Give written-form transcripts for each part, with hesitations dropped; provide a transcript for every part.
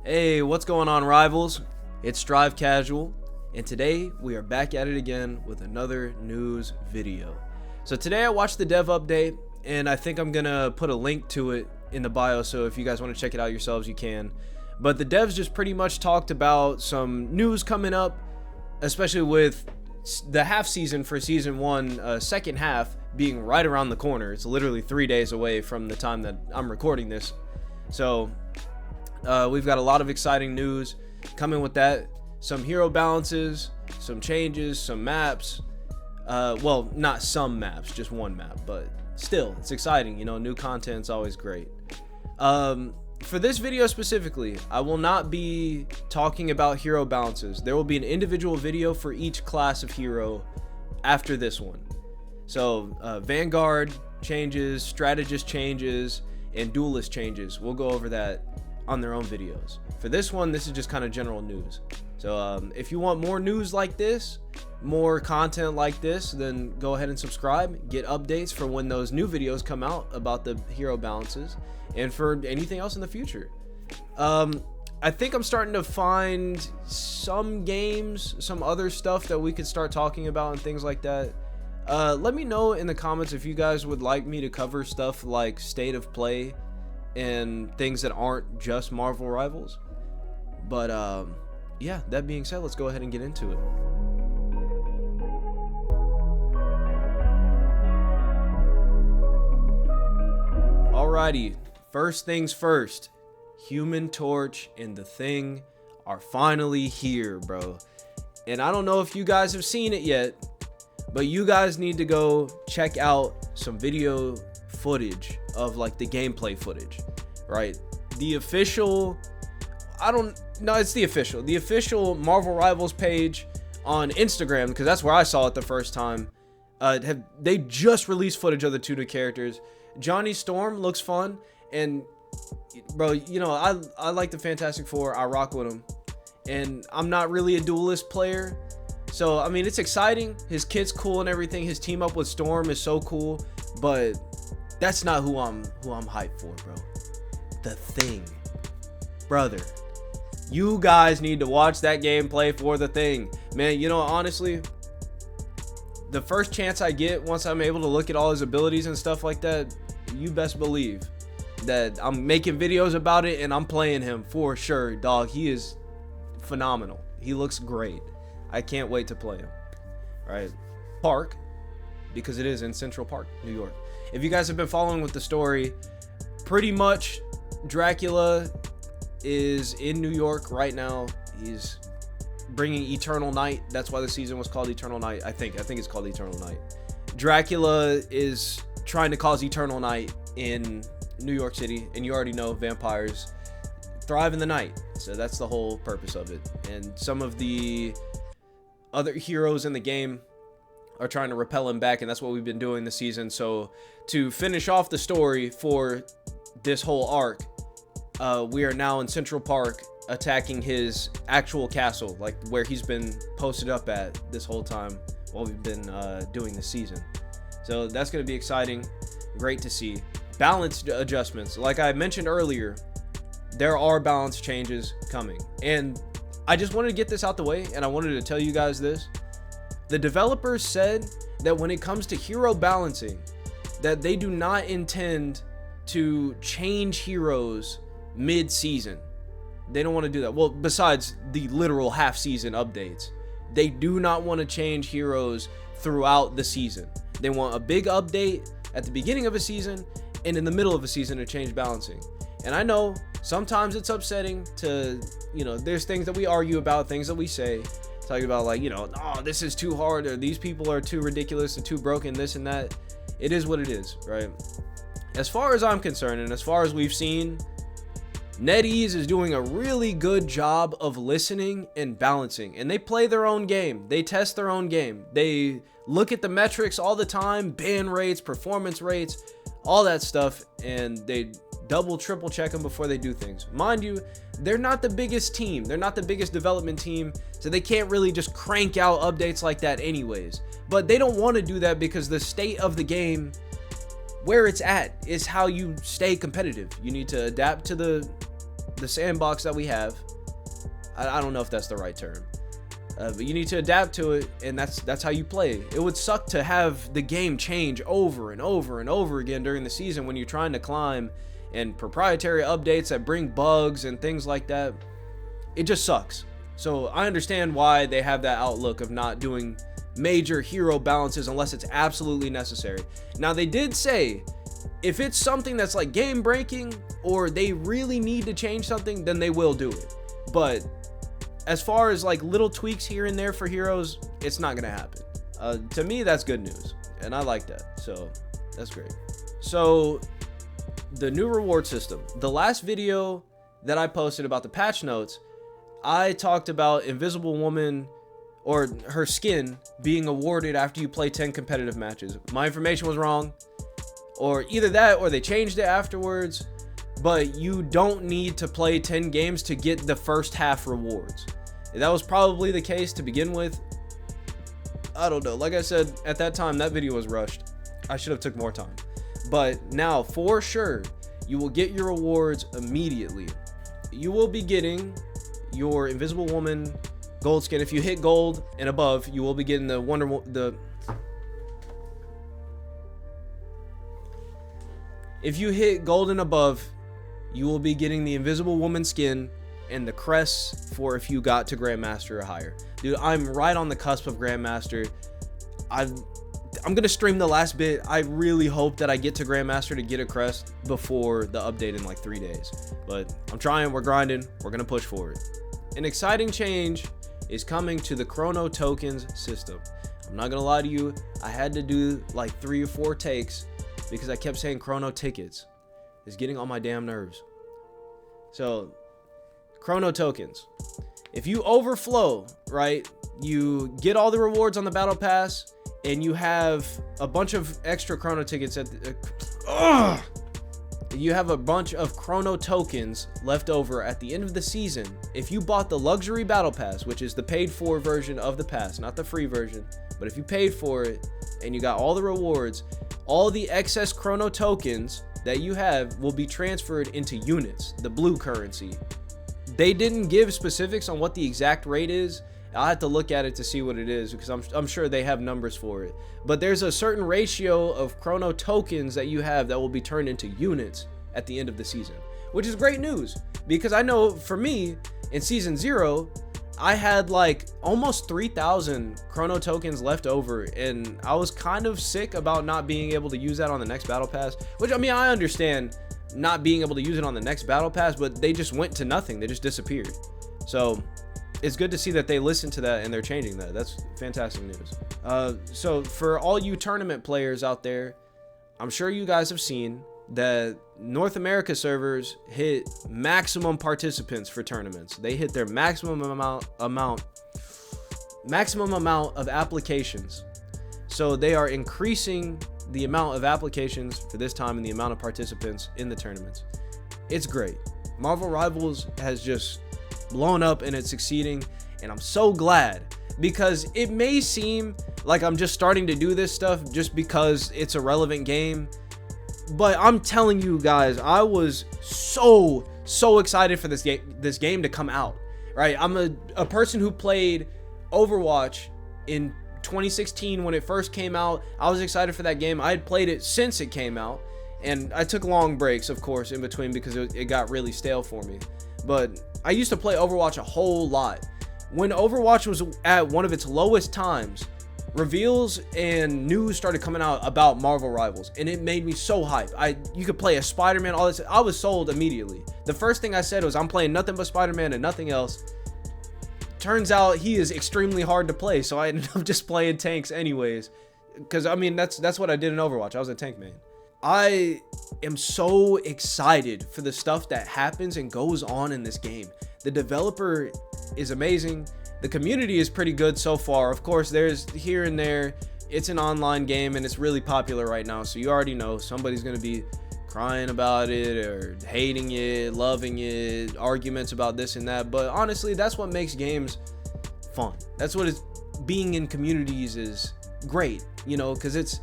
Hey, what's going on, rivals? It's Strive Casual, and today we are back at it again with another news video. So today I watched the dev update, and I think I'm gonna put a link to it in the bio, so if you guys want to check it out yourselves, you can. But the devs just pretty much talked about some news coming up, especially with the half season for season 1, second half being right around the corner. It's literally 3 days away from the time that I'm recording this. So we've got a lot of exciting news coming with that. Some hero balances, some changes, some maps. Well, not some maps, just one map, but still, it's exciting. You know, new content's always great. For this video specifically, I will not be talking about hero balances. There will be an individual video for each class of hero after this one. So Vanguard changes, strategist changes, and duelist changes. We'll go over that on their own videos. For this one, this is just kind of general news. So if you want more news like this, more content like this, then go ahead and subscribe, get updates for when those new videos come out about the hero balances and for anything else in the future. I think I'm starting to find some games, some other stuff that we could start talking about and things like that. Let me know in the comments if you guys would like me to cover stuff like state of play and things that aren't just Marvel Rivals. But yeah, that being said, let's go ahead and get into it. Alrighty, first things first, Human Torch and the Thing are finally here, bro. And I don't know if you guys have seen it yet, but you guys need to go check out some video footage of like the gameplay footage, right? The official, it's the official Marvel Rivals page on Instagram, because that's where I saw it the first time. They just released footage of the two new characters. Johnny Storm looks fun, and bro, you know, I like the Fantastic Four. I rock with them, and I'm not really a duelist player, so I mean, it's exciting. His kit's cool and everything. His team up with Storm is so cool, but that's not who I'm hyped for, bro. The Thing, brother. You guys need to watch that gameplay for the Thing, man. You know, honestly, the first chance I get, once I'm able to look at all his abilities and stuff like that, you best believe that I'm making videos about it and I'm playing him for sure, dog. He is phenomenal. He looks great. I can't wait to play him. All right, Park, because it is in Central Park, New York. If you guys have been following with the story, pretty much Dracula is in New York right now. He's bringing Eternal Night. That's why the season was called Eternal Night. I think it's called Eternal Night. Dracula is trying to cause Eternal Night in New York City, and you already know vampires thrive in the night, so that's the whole purpose of it. And some of the other heroes in the game are trying to repel him back, and that's what we've been doing this season. So to finish off the story for this whole arc, we are now in Central Park attacking his actual castle, like where he's been posted up at this whole time while we've been doing the season. So that's going to be exciting. Great to see. Balance adjustments. Like I mentioned earlier, there are balance changes coming. And I just wanted to get this out the way, and I wanted to tell you guys this. The developers said that when it comes to hero balancing, that they do not intend to change heroes mid-season. They don't want to do that. Well, besides the literal half-season updates, they do not want to change heroes throughout the season. They want a big update at the beginning of a season and in the middle of a season to change balancing. And I know sometimes it's upsetting to, you know, there's things that we argue about, things that we say, talking about like, you know, oh, this is too hard, or these people are too ridiculous and too broken, this and that. It is what it is, right? As far as I'm concerned, and as far as we've seen, NetEase is doing a really good job of listening and balancing, and they play their own game. They test their own game. They look at the metrics all the time, ban rates, performance rates, all that stuff, and they double, triple check them before they do things. Mind you, they're not the biggest team. They're not the biggest development team, so they can't really just crank out updates like that anyways. But they don't want to do that because the state of the game, where it's at, is how you stay competitive. You need to adapt to the the sandbox that we have. I don't know if that's the right term. But you need to adapt to it, and that's how you play. It would suck to have the game change over and over and over again during the season when you're trying to climb, and proprietary updates that bring bugs and things like that. It just sucks. So I understand why they have that outlook of not doing major hero balances unless it's absolutely necessary. Now, they did say if it's something that's like game breaking or they really need to change something, then they will do it. But as far as like little tweaks here and there for heroes, it's not gonna happen. To me, that's good news, and I like that, so that's great. So the new reward system, the last video that I posted about the patch notes, I talked about Invisible Woman, or her skin, being awarded after you play 10 competitive matches. My information was wrong, or either that or they changed it afterwards. But you don't need to play 10 games to get the first half rewards. That was probably the case to begin with. I don't know. Like I said, at that time, that video was rushed. I should have took more time. But now, for sure, you will get your rewards immediately. You will be getting your Invisible Woman gold skin. If you hit gold and above, you will be getting the If you hit gold and above, you will be getting the Invisible Woman skin and the crest for if you got to Grandmaster or higher. Dude, I'm right on the cusp of Grandmaster. I'm gonna stream the last bit. I really hope that I get to Grandmaster to get a crest before the update in like 3 days. But I'm trying, we're grinding, we're gonna push for it. An exciting change is coming to the Chrono Tokens system. I'm not gonna lie to you, I had to do like 3 or 4 takes because I kept saying Chrono Tickets. It's getting on my damn nerves. So, Chrono Tokens. If you overflow, right, you get all the rewards on the Battle Pass, and you have a bunch of extra Chrono Tickets at the... You have a bunch of Chrono Tokens left over at the end of the season. If you bought the Luxury Battle Pass, which is the paid-for version of the pass, not the free version, but if you paid for it, and you got all the rewards, all the excess Chrono Tokens that you have will be transferred into units, the blue currency. They didn't give specifics on what the exact rate is. I'll have to look at it to see what it is, because I'm sure they have numbers for it. But there's a certain ratio of Chrono Tokens that you have that will be turned into units at the end of the season, which is great news, because I know for me in season 0, I had like almost 3,000 Chrono Tokens left over, and I was kind of sick about not being able to use that on the next Battle Pass, which, I mean, I understand not being able to use it on the next Battle Pass, but they just went to nothing. They just disappeared. So it's good to see that they listened to that and they're changing that. That's fantastic news. So for all you tournament players out there, I'm sure you guys have seen that North America servers hit maximum participants for tournaments. They hit their maximum amount of applications. So they are increasing the amount of applications for this time and the amount of participants in the tournaments. It's great. Marvel Rivals has just blown up and it's succeeding, and I'm so glad, because it may seem like I'm just starting to do this stuff just because it's a relevant game, but I'm telling you guys, I was so excited for this game to come out, right? I'm a person who played Overwatch in 2016 when it first came out. I was excited for that game. I had played it since it came out, and I took long breaks, of course, in between because it got really stale for me. But I used to play Overwatch a whole lot. When Overwatch was at one of its lowest times, reveals and news started coming out about Marvel Rivals, and it made me so hyped. You could play as Spider-Man, all this. I was sold immediately. The first thing I said was, I'm playing nothing but Spider-Man and nothing else. Turns out he is extremely hard to play, so I ended up just playing tanks anyways, because I mean that's what I did in Overwatch. I was a tank main. I am so excited for the stuff that happens and goes on in this game. The developer is amazing. The community is pretty good so far. Of course, there's here and there. It's an online game and it's really popular right now, so you already know somebody's gonna be crying about it or hating it, loving it, arguments about this and that. But honestly, that's what makes games fun. That's what being in communities is great, you know, because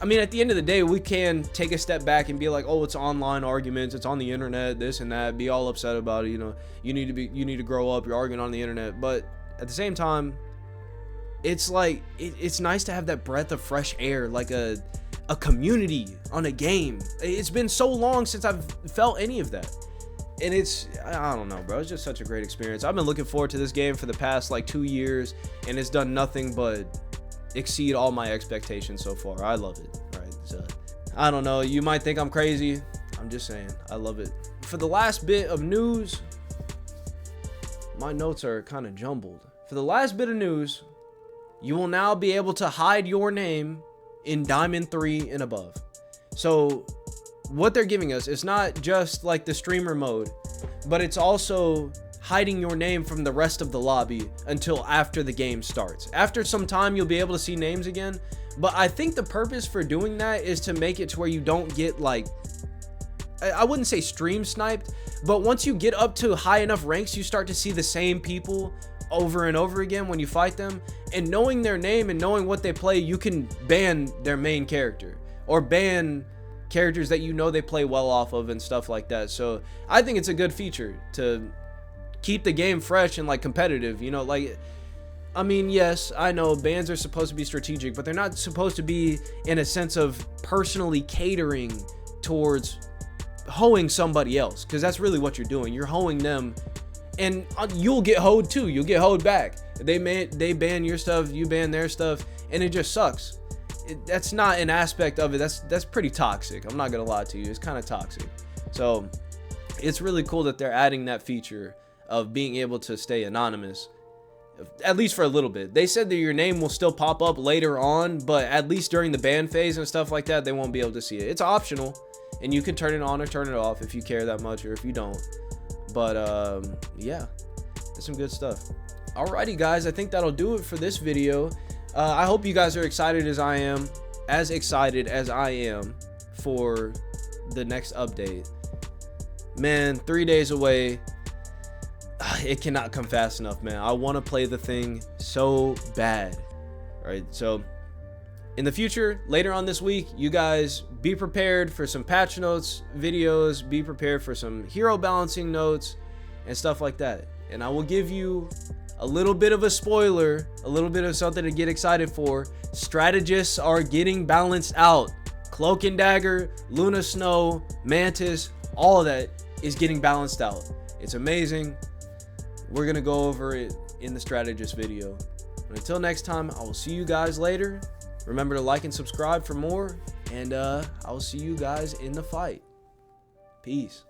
I mean, at the end of the day, we can take a step back and be like, oh, it's online arguments, it's on the internet, this and that, be all upset about it. You know, you need to grow up, you're arguing on the internet. But at the same time, it's like, it's nice to have that breath of fresh air, like a community on a game. It's been so long since I've felt any of that. And I don't know, bro. It's just such a great experience. I've been looking forward to this game for the past like 2 years, and it's done nothing but exceed all my expectations so far. I love it, right? So, I don't know. You might think I'm crazy. I'm just saying, I love it. For the last bit of news, my notes are kind of jumbled. For the last bit of news, you will now be able to hide your name in Diamond 3 and above. So what they're giving us is not just like the streamer mode, but it's also hiding your name from the rest of the lobby until after the game starts. After some time, you'll be able to see names again. But I think the purpose for doing that is to make it to where you don't get like, I wouldn't say stream sniped, but once you get up to high enough ranks, you start to see the same people over and over again when you fight them. And knowing their name and knowing what they play, you can ban their main character or ban characters that you know they play well off of and stuff like that. So I think it's a good feature to keep the game fresh and like competitive, you know. Like, I mean, yes, I know bans are supposed to be strategic, but they're not supposed to be in a sense of personally catering towards hoeing somebody else, because that's really what you're doing. You're hoeing them, and you'll get hoed too. You'll get hoed back. They ban your stuff, you ban their stuff, and it just sucks. That's not an aspect of it. That's pretty toxic. I'm not gonna lie to you. It's kind of toxic. So it's really cool that they're adding that feature of being able to stay anonymous, at least for a little bit. They said that your name will still pop up later on, but at least during the ban phase and stuff like that, they won't be able to see it. It's optional, and you can turn it on or turn it off if you care that much or if you don't. But yeah, that's some good stuff. Alrighty guys, I think that'll do it for this video. I hope you guys are excited as I am, for the next update. Man, 3 days away. It cannot come fast enough, man. I want to play the thing so bad. All right, so in the future, later on this week, you guys be prepared for some patch notes videos, be prepared for some hero balancing notes and stuff like that. And I will give you a little bit of a spoiler, a little bit of something to get excited for. Strategists are getting balanced out. Cloak and Dagger, Luna Snow, Mantis, all of that is getting balanced out. It's amazing. We're gonna go over it in the strategist video. But until next time, I will see you guys later. Remember to like and subscribe for more, and I will see you guys in the fight. Peace.